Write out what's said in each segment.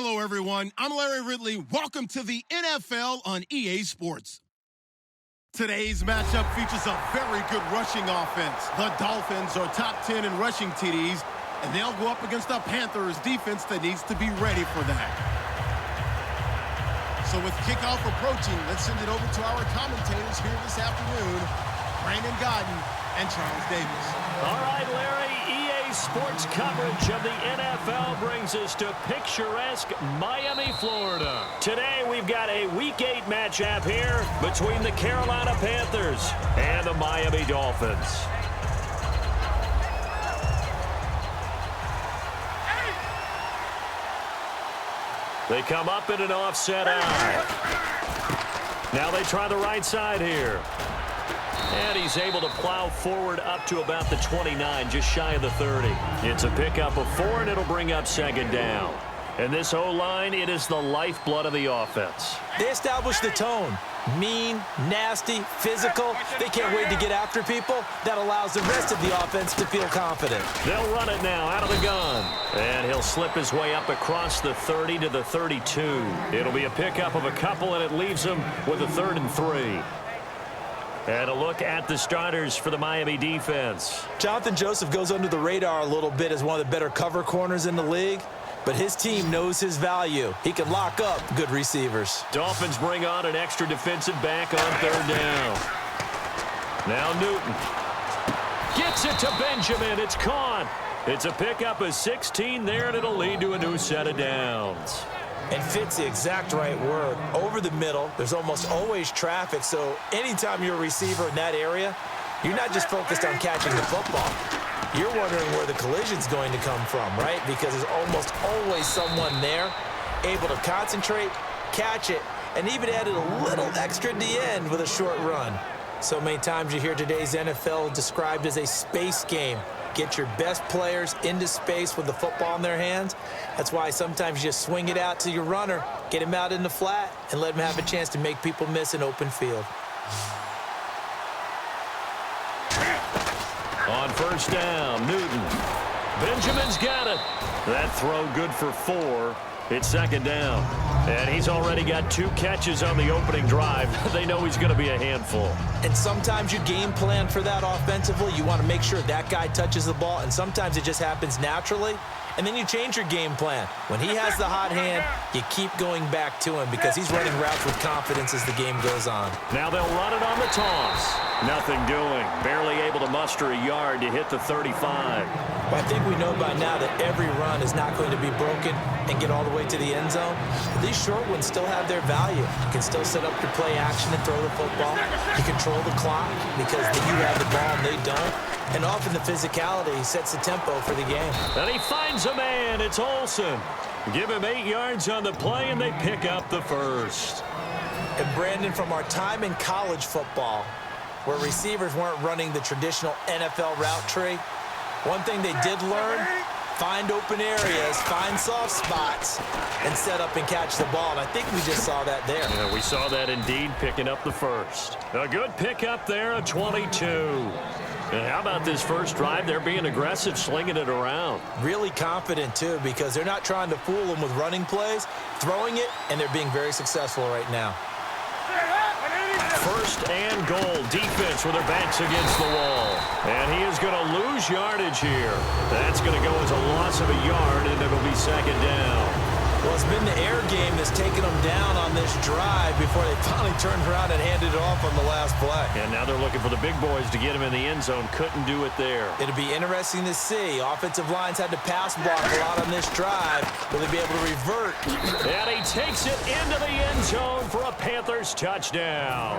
Hello, everyone. I'm Larry Ridley. Welcome to the NFL on EA Sports. Today's matchup features a very good rushing offense. The Dolphins are top 10 in rushing TDs, and they'll go up against a Panthers defense that needs to be ready for that. So with kickoff approaching, let's send it over to our commentators here this afternoon, Brandon Godden and Charles Davis. All right, Larry, EA Sports coverage of the NFL brings us to picturesque Miami, Florida. Today, we've got a Week 8 matchup here between the Carolina Panthers and the Miami Dolphins. They come up in an offset eye. Now they try the right side here. And he's able to plow forward up to about the 29, just shy of the 30. It's a pickup of 4, and it'll bring up second down. And this O-line, it is the lifeblood of the offense. They establish the tone. Mean, nasty, physical. They can't wait to get after people. That allows the rest of the offense to feel confident. They'll run it now out of the gun. And he'll slip his way up across the 30 to the 32. It'll be a pickup of a couple, and it leaves him with a 3rd and 3. And a look at the starters for the Miami defense. Jonathan Joseph goes under the radar a little bit as one of the better cover corners in the league, but his team knows his value. He can lock up good receivers. Dolphins bring on an extra defensive back on 3rd down. Now Newton gets it to Benjamin. It's caught. It's a pickup of 16 there, and it'll lead to a new set of downs. And fits the exact right word. Over the middle, there's almost always traffic, so anytime you're a receiver in that area, you're not just focused on catching the football. You're wondering where the collision's going to come from, right? Because there's almost always someone there able to concentrate, catch it, and even added a little extra at the end with a short run. So many times you hear today's NFL described as a space game. Get your best players into space with the football in their hands. That's why sometimes you just swing it out to your runner, get him out in the flat, and let him have a chance to make people miss an open field. On 1st down, Newton. Benjamin's got it. That throw good for 4. It's 2nd down. And he's already got 2 catches on the opening drive. They know he's going to be a handful. And sometimes you game plan for that offensively. You want to make sure that guy touches the ball, and sometimes it just happens naturally. And then you change your game plan. When he has the hot hand, you keep going back to him because he's running routes with confidence as the game goes on. Now they'll run it on the toss. Nothing doing. Barely able to muster a yard to hit the 35. Well, I think we know by now that every run is not going to be broken and get all the way to the end zone. But these short ones still have their value. You can still set up your play action and throw the football. You control the clock because you have the ball and they don't. And often the physicality sets the tempo for the game. And he finds a man. It's Olsen. Give him 8 yards on the play, and they pick up the 1st. And Brandon, from our time in college football, where receivers weren't running the traditional NFL route tree, one thing they did learn, find open areas, find soft spots, and set up and catch the ball. And I think we just saw that there. Yeah, we saw that indeed, picking up the 1st. A good pickup there, a 22. And how about this first drive? They're being aggressive, slinging it around. Really confident, too, because they're not trying to fool them with running plays, throwing it, and they're being very successful right now. 1st and goal. Defense with their backs against the wall. And he is going to lose yardage here. That's going to go as a loss of a yard, and it'll be 2nd down. Well, it's been the air game that's taken them down on this drive before they finally turned around and handed it off on the last play. And now they're looking for the big boys to get him in the end zone. Couldn't do it there. It'll be interesting to see. Offensive lines had to pass block a lot on this drive. Will they be able to revert? And he takes it into the end zone for a Panthers touchdown.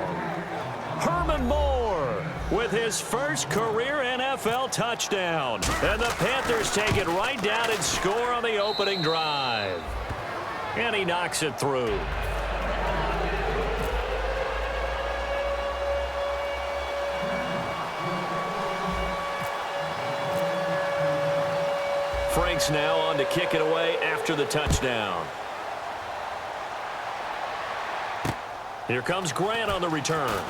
Herman Moore with his first career NFL touchdown. And the Panthers take it right down and score on the opening drive. And he knocks it through. Frank's now on to kick it away after the touchdown. Here comes Grant on the return.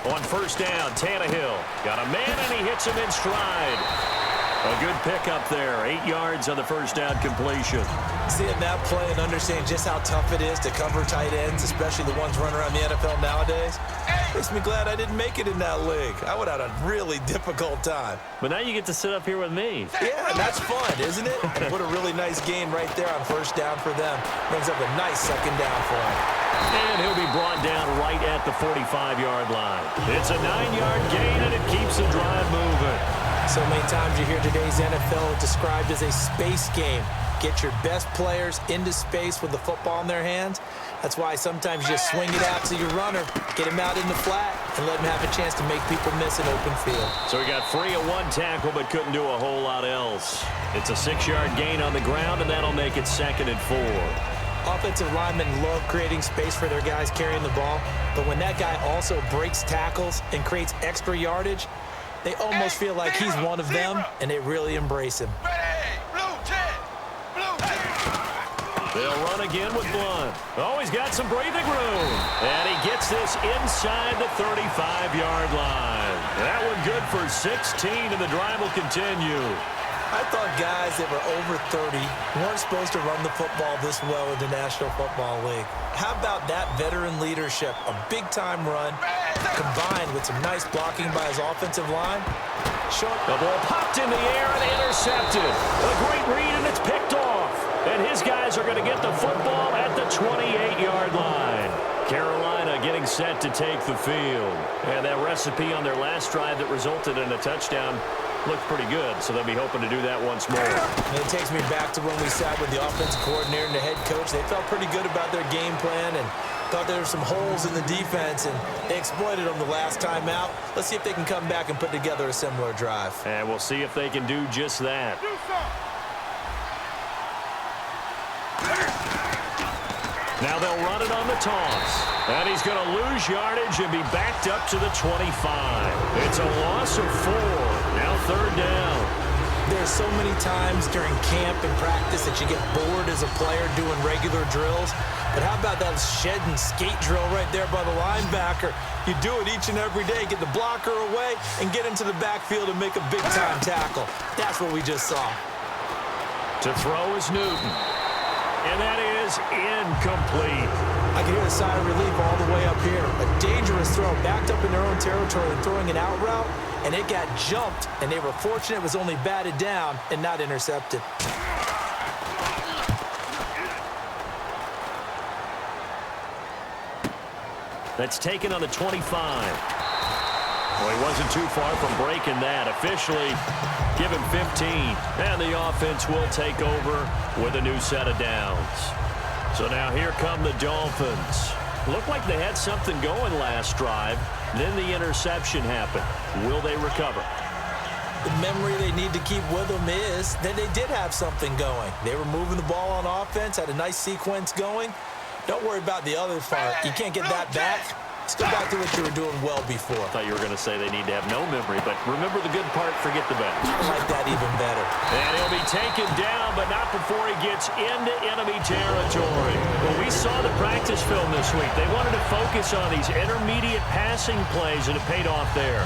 On first down, Tannehill got a man, and he hits him in stride. A good pickup there. 8 yards on the first down completion. Seeing that play and understanding just how tough it is to cover tight ends, especially the ones running around the NFL nowadays, makes me glad I didn't make it in that league. I would have had a really difficult time. But now you get to sit up here with me. Yeah, that's fun, isn't it? And what a really nice gain right there on first down for them. Brings up a nice second down for him. And he'll be brought down right at the 45-yard line. It's a 9-yard gain, and it keeps the drive moving. So many times you hear today's NFL described as a space game. Get your best players into space with the football in their hands. That's why sometimes you just swing it out to your runner, get him out in the flat, and let him have a chance to make people miss an open field. So he got free of 1 tackle but couldn't do a whole lot else. It's a 6-yard gain on the ground, and that'll make it 2nd and 4. Offensive linemen love creating space for their guys carrying the ball, but when that guy also breaks tackles and creates extra yardage, they almost feel like he's one of them, and they really embrace him. They'll run again with Blunt. Oh, he's got some breathing room. And he gets this inside the 35-yard line. That one good for 16, and the drive will continue. I thought guys that were over 30 weren't supposed to run the football this well in the National Football League. How about that veteran leadership? A big-time run combined with some nice blocking by his offensive line. The ball popped in the air and intercepted. A great read, and it's picked off. And his guys are going to get the football at the 28-yard line. Carolina getting set to take the field. And that recipe on their last drive that resulted in a touchdown looked pretty good, so they'll be hoping to do that once more. And it takes me back to when we sat with the offensive coordinator and the head coach. They felt pretty good about their game plan and thought there were some holes in the defense, and they exploited them the last time out. Let's see if they can come back and put together a similar drive. And we'll see if they can do just that. Now they'll run it on the toss. And he's going to lose yardage and be backed up to the 25. It's a loss of 4. Now 3rd down. There's so many times during camp and practice that you get bored as a player doing regular drills. But how about that shed and skate drill right there by the linebacker? You do it each and every day. Get the blocker away and get into the backfield and make a big-time tackle. That's what we just saw. To throw is Newton. And that is incomplete. I can hear the sigh of relief all the way up here. A dangerous throw, backed up in their own territory and throwing an out route, and it got jumped, and they were fortunate it was only batted down and not intercepted. That's taken on the 25. Well, he wasn't too far from breaking that. Officially, give him 15. And the offense will take over with a new set of downs. So now here come the Dolphins. Looked like they had something going last drive. Then the interception happened. Will they recover? The memory they need to keep with them is that they did have something going. They were moving the ball on offense, had a nice sequence going. Don't worry about the other part. You can't get that back. Let's go back to what you were doing well before. I thought you were going to say they need to have no memory, but remember the good part, forget the bad. I like that even better. And he'll be taken down, but not before he gets into enemy territory. Well, we saw the practice film this week. They wanted to focus on these intermediate passing plays, and it paid off there.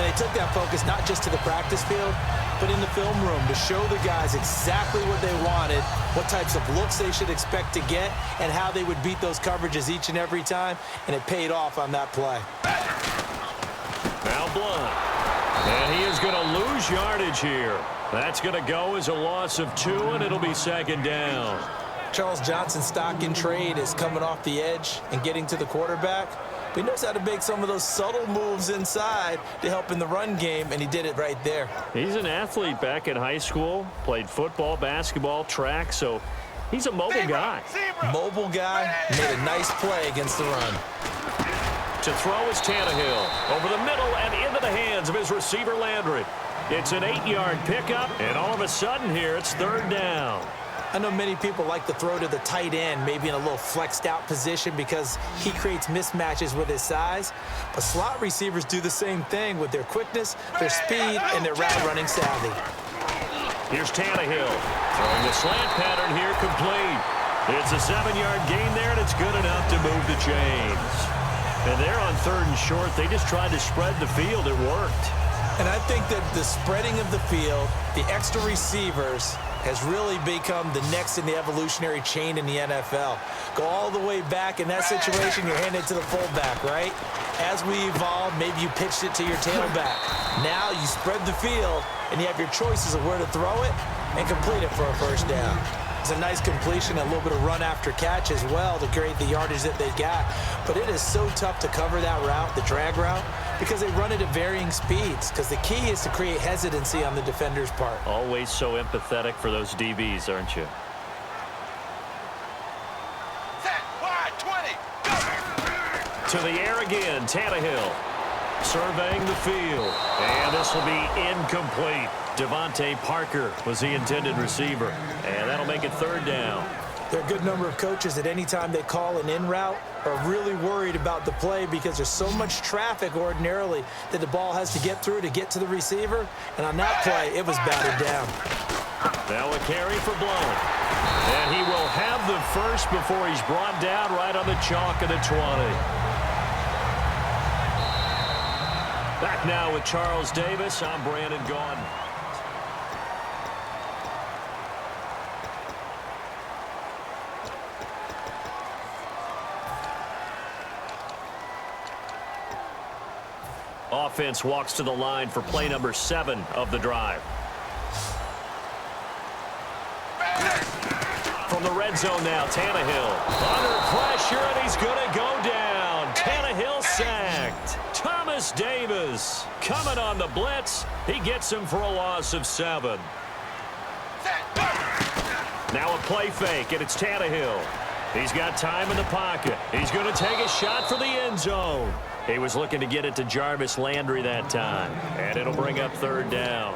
And they took that focus not just to the practice field, but in the film room to show the guys exactly what they wanted, what types of looks they should expect to get, and how they would beat those coverages each and every time, and it paid off on that play. Now Blunt. And he is going to lose yardage here. That's going to go as a loss of 2, and it'll be 2nd down. Charles Johnson's stock in trade is coming off the edge and getting to the quarterback. But he knows how to make some of those subtle moves inside to help in the run game, and he did it right there. He's an athlete back in high school, played football, basketball, track, so he's a mobile guy. Mobile guy, made a nice play against the run. To throw is Tannehill over the middle and into the hands of his receiver Landry. It's an 8-yard pickup, and all of a sudden here it's 3rd down. I know many people like to throw to the tight end, maybe in a little flexed out position because he creates mismatches with his size. But slot receivers do the same thing with their quickness, their speed, and their route running savvy. Here's Tannehill throwing the slant pattern here complete. It's a 7-yard gain there, and it's good enough to move the chains. And they're on 3rd and short. They just tried to spread the field. It worked. And I think that the spreading of the field, the extra receivers, has really become the next in the evolutionary chain in the NFL. Go all the way back in that situation, you're handing it to the fullback, right? As we evolve, maybe you pitched it to your tailback. Now you spread the field, and you have your choices of where to throw it and complete it for a first down. It's a nice completion, a little bit of run after catch as well to create the yardage that they got. But it is so tough to cover that route, the drag route, because they run it at varying speeds. Because the key is to create hesitancy on the defender's part. Always so empathetic for those DBs, aren't you? Set, wide, 20. To the air again, Tannehill. Surveying the field. And this will be incomplete. Devontae Parker was the intended receiver. And that'll make it 3rd down. There are a good number of coaches that any time they call an in route are really worried about the play because there's so much traffic ordinarily that the ball has to get through to get to the receiver. And on that play, it was batted down. Now a carry for Blount. And he will have the first before he's brought down right on the chalk of the 20. Back now with Charles Davis. I'm Brandon Gaudin. Offense walks to the line for play number 7 of the drive. From the red zone now, Tannehill. Under pressure, and he's going to go down. Tannehill sacked. Thomas Davis coming on the blitz. He gets him for a loss of 7. Now a play fake, and it's Tannehill. He's got time in the pocket. He's going to take a shot for the end zone. He was looking to get it to Jarvis Landry that time, and it'll bring up 3rd down.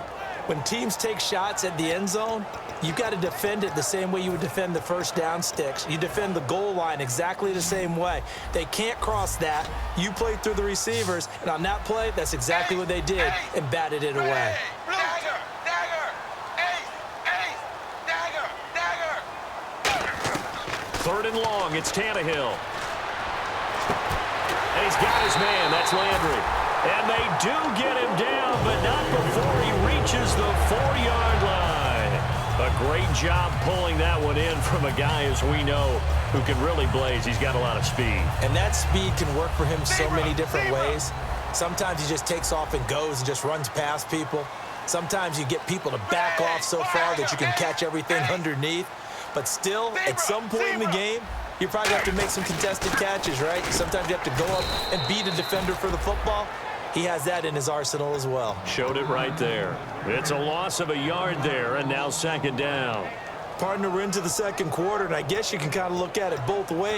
When teams take shots at the end zone, you've got to defend it the same way you would defend the first down sticks. You defend the goal line exactly the same way. They can't cross that. You play through the receivers, and on that play, that's exactly what they did and batted it away. Dagger, dagger, ace, dagger, dagger. 3rd and long, it's Tannehill. And he's got his man, that's Landry. And they do get him down, but not before he reaches the 4-yard line. A great job pulling that one in from a guy, as we know, who can really blaze. He's got a lot of speed. And that speed can work for him so many different ways. Sometimes he just takes off and goes and just runs past people. Sometimes you get people to back off so far that you can catch everything underneath. But still, at some point in the game, you probably have to make some contested catches, right? Sometimes you have to go up and beat a defender for the football. He has that in his arsenal as well. Showed it right there. It's a loss of a yard there, and now 2nd down. Partner, we're into the 2nd quarter, and I guess you can kind of look at it both ways.